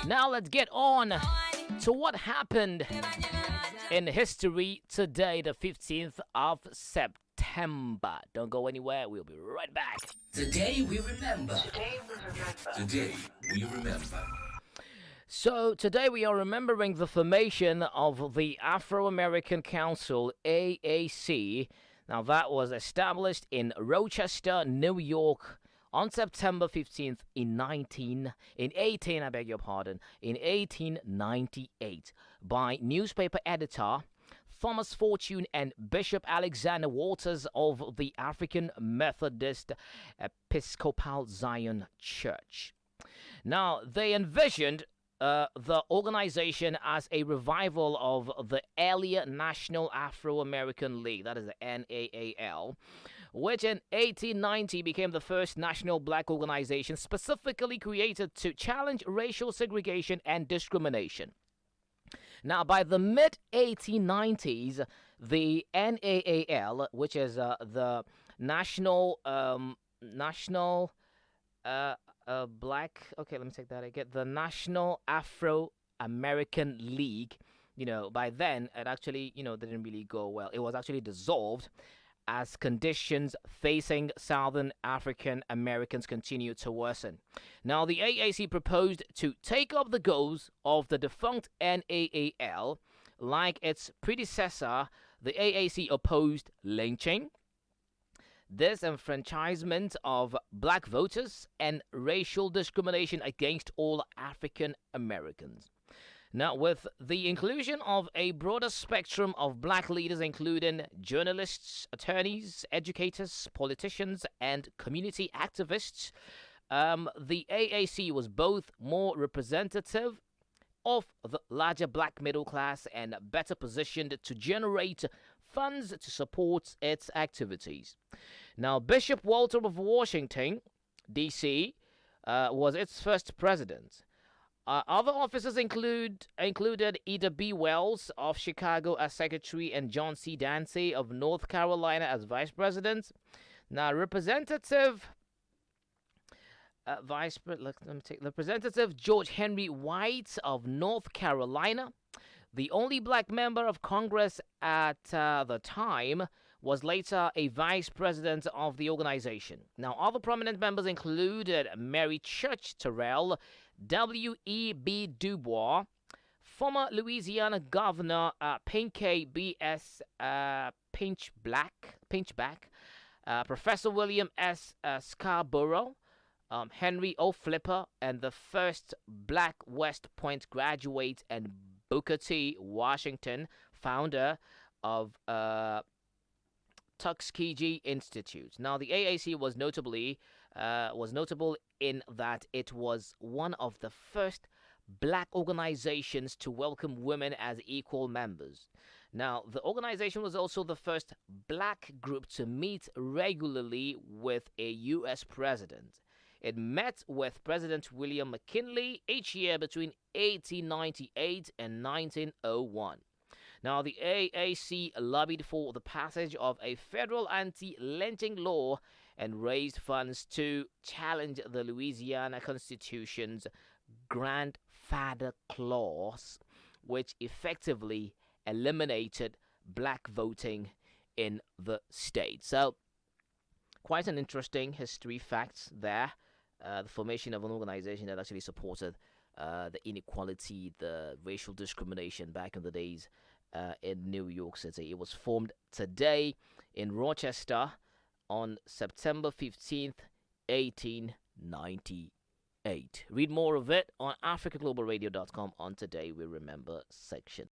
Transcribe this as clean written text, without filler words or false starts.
Now let's get on to what happened in history today, the 15th of September. Don't go anywhere. We'll be right back. Today we remember. Today we remember. So today we are remembering the formation of the Afro-American Council, AAC. Now that was established in Rochester, New York on September 15th in 1898 by newspaper editor Thomas Fortune and Bishop Alexander Waters of the African Methodist Episcopal Zion Church. Now, they envisioned the organization as a revival of the earlier National Afro-American League, that is the NAAL, which in 1890 became the first national black organization specifically created to challenge racial segregation and discrimination. Now, by the mid-1890s, the NAAL, which is the National Black, okay, let me take that again. The National Afro-American League, by then, it actually, didn't really go well. It was actually dissolved as conditions facing Southern African Americans continued to worsen. Now, the AAC proposed to take up the goals of the defunct NAAL. Like its predecessor, the AAC opposed lynching, disenfranchisement of black voters, and racial discrimination against all African Americans. Now, with the inclusion of a broader spectrum of black leaders, including journalists, attorneys, educators, politicians, and community activists, the AAC was both more representative of the larger black middle class and better positioned to generate funds to support its activities. Now, Bishop Walter of Washington, D.C., was its first president. Other officers included Ida B. Wells of Chicago as secretary and John C. Dancy of North Carolina as vice president. Now, Representative George Henry White of North Carolina, the only black member of Congress at the time, was later a vice president of the organization. Now, other prominent members included Mary Church Terrell, W.E.B. Du Bois, former Louisiana Governor Pinckney B.S. Pinchback, Professor William S. Scarborough, Henry O. Flipper, and the first black West Point graduate, and Booker T. Washington, founder of Tuskegee Institute. Now, the AAC was notable in that it was one of the first black organizations to welcome women as equal members. Now, the organization was also the first black group to meet regularly with a U.S. president. It met with President William McKinley each year between 1898 and 1901. Now, the AAC lobbied for the passage of a federal anti-lynching law and raised funds to challenge the Louisiana Constitution's grandfather clause, which effectively eliminated black voting in the state. So, quite an interesting history facts there. The formation of an organization that actually supported the inequality, the racial discrimination back in the days in New York City. It was formed today in Rochester on September 15th, 1898. Read more of it on africaglobalradio.com on Today We Remember section.